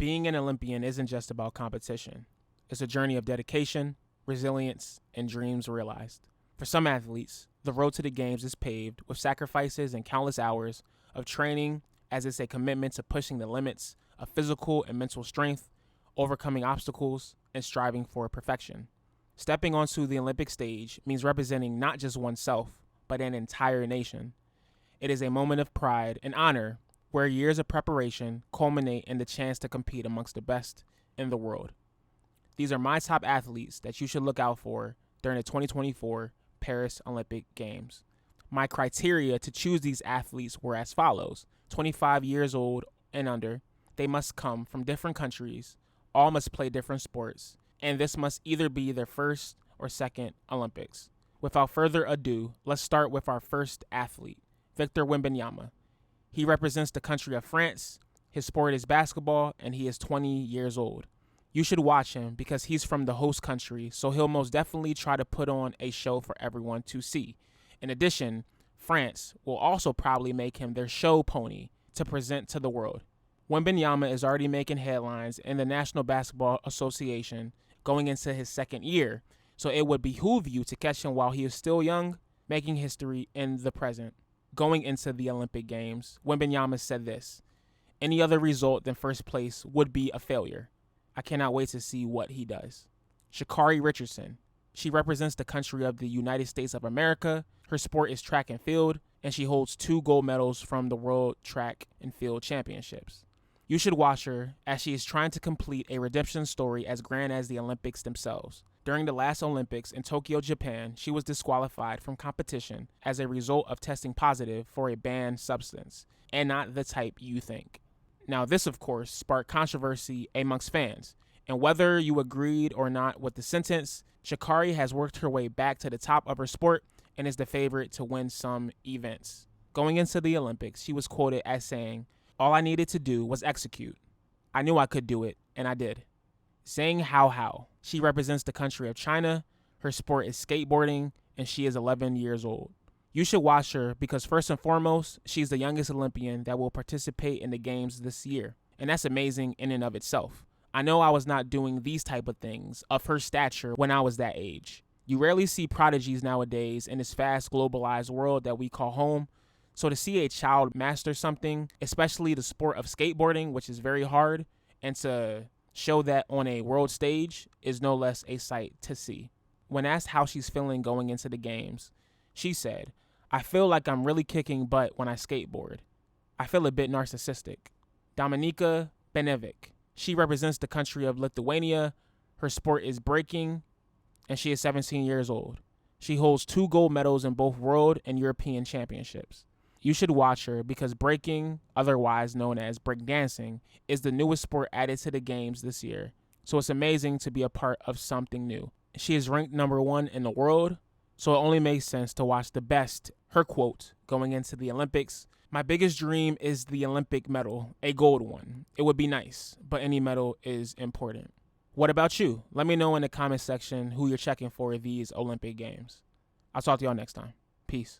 Being an Olympian isn't just about competition. It's a journey of dedication, resilience, and dreams realized. For some athletes, the road to the games is paved with sacrifices and countless hours of training, as it's a commitment to pushing the limits of physical and mental strength, overcoming obstacles, and striving for perfection. Stepping onto the Olympic stage means representing not just oneself, but an entire nation. It is a moment of pride and honor where years of preparation culminate in the chance to compete amongst the best in the world. These are my top athletes that you should look out for during the 2024 Paris Olympic Games. My criteria to choose these athletes were as follows: 25 years old and under. They must come from different countries, all must play different sports, and this must either be their first or second Olympics. Without further ado, let's start with our first athlete, Victor Wembanyama. He represents the country of France, his sport is basketball, and he is 20 years old. You should watch him because he's from the host country, so he'll most definitely try to put on a show for everyone to see. In addition, France will also probably make him their show pony to present to the world. Wembanyama is already making headlines in the National Basketball Association going into his second year, so it would behoove you to catch him while he is still young, making history in the present. Going into the Olympic Games, Wembanyama said this: "Any other result than first place would be a failure. I cannot wait to see what he does." Sha'Carri Richardson. She represents the country of the United States of America. Her sport is track and field, and she holds 2 gold medals from the World Track and Field Championships. You should watch her as she is trying to complete a redemption story as grand as the Olympics themselves. During the last Olympics in Tokyo, Japan, she was disqualified from competition as a result of testing positive for a banned substance, and not the type you think. Now, this, of course, sparked controversy amongst fans, and whether you agreed or not with the sentence, Sha'Carri has worked her way back to the top of her sport and is the favorite to win some events. Going into the Olympics, she was quoted as saying, "All I needed to do was execute. I knew I could do it, and I did." Zhang Haohao. She represents the country of China. Her sport is skateboarding, and she is 11 years old. You should watch her because first and foremost, she's the youngest Olympian that will participate in the games this year, and that's amazing in and of itself. I know I was not doing these type of things of her stature when I was that age. You rarely see prodigies nowadays in this fast globalized world that we call home, so to see a child master something, especially the sport of skateboarding, which is very hard, and to show that on a world stage is no less a sight to see. When asked how she's feeling going into the games, she said, "I feel like I'm really kicking butt when I skateboard. I feel a bit narcissistic." Dominika Benevic. She represents the country of Lithuania. Her sport is breaking, and she is 17 years old. She holds 2 gold medals in both world and European championships. You should watch her because breaking, otherwise known as breakdancing, is the newest sport added to the games this year. So it's amazing to be a part of something new. She is ranked number 1 in the world, so it only makes sense to watch the best. Her quote going into the Olympics: "My biggest dream is the Olympic medal, a gold one. It would be nice, but any medal is important." What about you? Let me know in the comment section who you're checking for these Olympic Games. I'll talk to y'all next time. Peace.